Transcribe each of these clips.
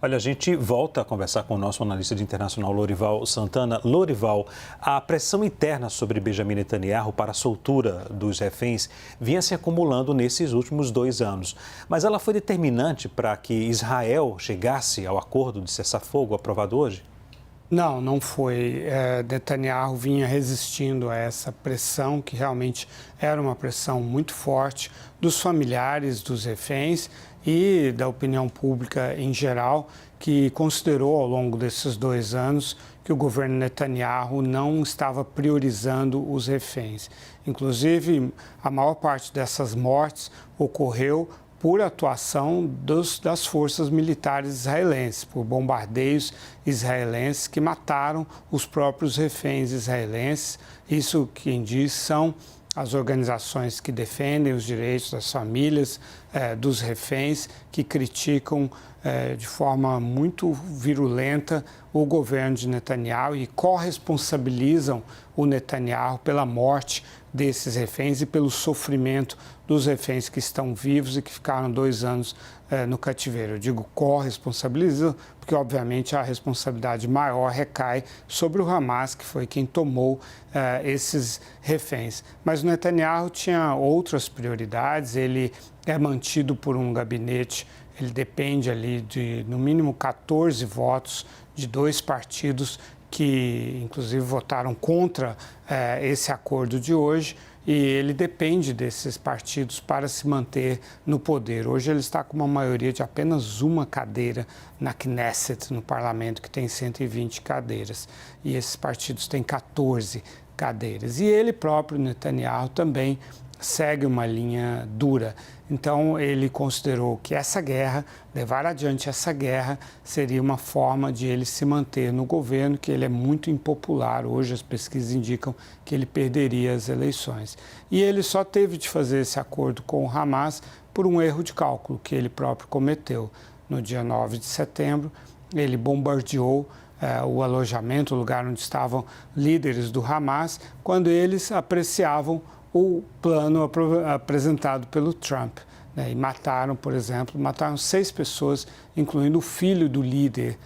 Olha, a gente volta a conversar com o nosso analista de internacional, Lorival Santana. Lorival, a pressão interna sobre Benjamin Netanyahu para a soltura dos reféns vinha se acumulando nesses últimos 2 anos. Mas ela foi determinante para que Israel chegasse ao acordo de cessar-fogo aprovado hoje? Não foi. Netanyahu vinha resistindo a essa pressão, que realmente era uma pressão muito forte dos familiares dos reféns e da opinião pública em geral, que considerou ao longo desses 2 anos que o governo Netanyahu não estava priorizando os reféns. Inclusive, a maior parte dessas mortes ocorreu por atuação das forças militares israelenses, por bombardeios israelenses que mataram os próprios reféns israelenses. Isso, quem diz, são as organizações que defendem os direitos das famílias dos reféns, que criticam de forma muito virulenta o governo de Netanyahu e corresponsabilizam o Netanyahu pela morte desses reféns e pelo sofrimento dos reféns que estão vivos e que ficaram 2 anos no cativeiro. Eu digo corresponsabilizam porque, obviamente, a responsabilidade maior recai sobre o Hamas, que foi quem tomou esses reféns. Mas o Netanyahu tinha outras prioridades, ele é mantido por um gabinete, ele depende ali de, no mínimo, 14 votos de 2 partidos que, inclusive, votaram contra esse acordo de hoje, e ele depende desses partidos para se manter no poder. Hoje ele está com uma maioria de apenas uma cadeira na Knesset, no parlamento, que tem 120 cadeiras, e esses partidos têm 14 cadeiras. E ele próprio, Netanyahu, também segue uma linha dura. Então, ele considerou que essa guerra, levar adiante essa guerra, seria uma forma de ele se manter no governo, que ele é muito impopular. Hoje, as pesquisas indicam que ele perderia as eleições. E ele só teve de fazer esse acordo com o Hamas por um erro de cálculo que ele próprio cometeu. No dia 9 de setembro, ele bombardeou o alojamento, o lugar onde estavam líderes do Hamas, quando eles apreciavam o plano apresentado pelo Trump, né? E mataram, por exemplo, 6 pessoas, incluindo o filho do líder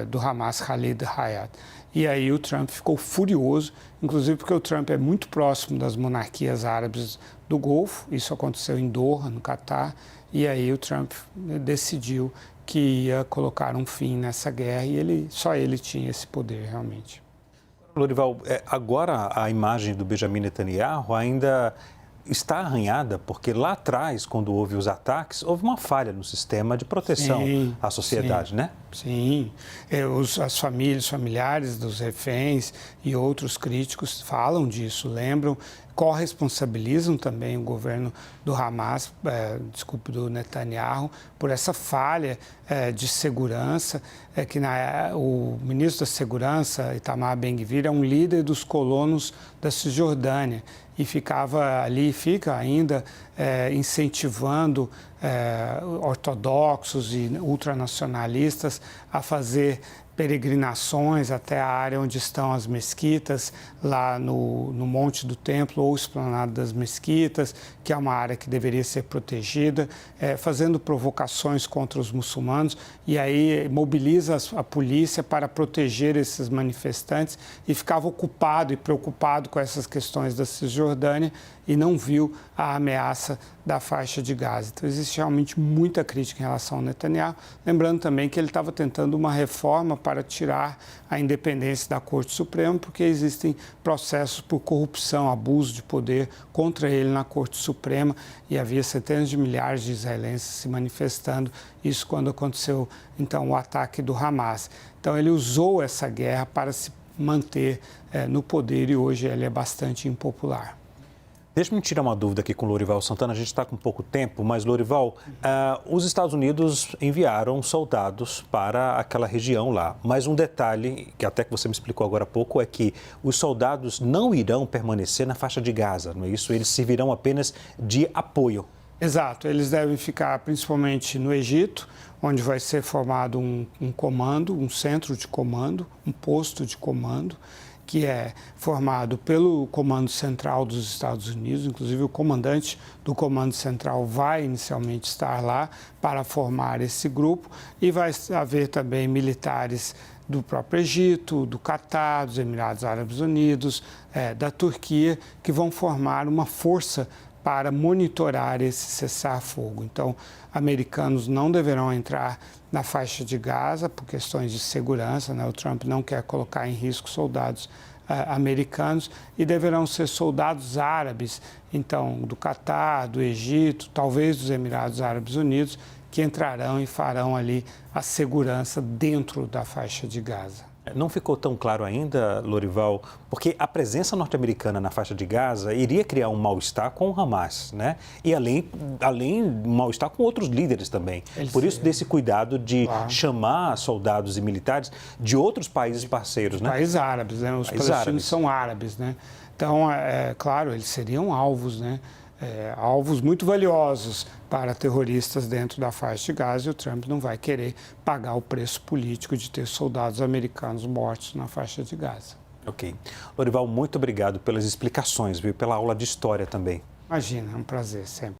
do Hamas, Khalid Hayat. E aí o Trump ficou furioso, inclusive porque o Trump é muito próximo das monarquias árabes do Golfo, isso aconteceu em Doha, no Catar, e aí o Trump decidiu que ia colocar um fim nessa guerra e só ele tinha esse poder realmente. Lorival, agora a imagem do Benjamin Netanyahu ainda está arranhada, porque lá atrás, quando houve os ataques, houve uma falha no sistema de proteção à sociedade, né? Sim, as familiares dos reféns e outros críticos falam disso, lembram, corresponsabilizam também o governo do Hamas, do Netanyahu, por essa falha de segurança, que o ministro da Segurança, Itamar Ben-Gvir, é um líder dos colonos da Cisjordânia e fica ainda incentivando ortodoxos e ultranacionalistas a fazer peregrinações até a área onde estão as mesquitas, lá no Monte do Templo ou Esplanada das Mesquitas, que é uma área que deveria ser protegida, fazendo provocações contra os muçulmanos, e aí mobiliza a polícia para proteger esses manifestantes, e ficava ocupado e preocupado com essas questões da Cisjordânia e não viu a ameaça da faixa de Gaza. Então, existe realmente muita crítica em relação ao Netanyahu, lembrando também que ele estava tentando uma reforma para tirar a independência da Corte Suprema, porque existem processos por corrupção, abuso de poder contra ele na Corte Suprema, e havia centenas de milhares de israelenses se manifestando, isso quando aconteceu, então, o ataque do Hamas. Então, ele usou essa guerra para se manter no poder e hoje ele é bastante impopular. Deixa-me tirar uma dúvida aqui com o Lorival Santana, a gente está com pouco tempo, mas, Lorival, os Estados Unidos enviaram soldados para aquela região lá, mas um detalhe, que até que você me explicou agora há pouco, é que os soldados não irão permanecer na faixa de Gaza, não é isso? Eles servirão apenas de apoio. Exato, eles devem ficar principalmente no Egito, onde vai ser formado um comando, um centro de comando, um posto de comando, que é formado pelo Comando Central dos Estados Unidos, inclusive o comandante do Comando Central vai inicialmente estar lá para formar esse grupo, e vai haver também militares do próprio Egito, do Catar, dos Emirados Árabes Unidos, da Turquia, que vão formar uma força para monitorar esse cessar-fogo. Então, americanos não deverão entrar na faixa de Gaza por questões de segurança, né? O Trump não quer colocar em risco soldados americanos, e deverão ser soldados árabes, então, do Catar, do Egito, talvez dos Emirados Árabes Unidos, que entrarão e farão ali a segurança dentro da faixa de Gaza. Não ficou tão claro ainda, Lorival, porque a presença norte-americana na faixa de Gaza iria criar um mal-estar com o Hamas, né? E além mal-estar com outros líderes também. Por isso, desse cuidado de chamar soldados e militares de outros países parceiros, né? Países árabes, né? Os palestinos são árabes, né? Então, claro, eles seriam alvos, né? Alvos muito valiosos para terroristas dentro da faixa de Gaza, e o Trump não vai querer pagar o preço político de ter soldados americanos mortos na faixa de Gaza. Ok. Lorival, muito obrigado pelas explicações, viu? Pela aula de história também. Imagina, é um prazer sempre.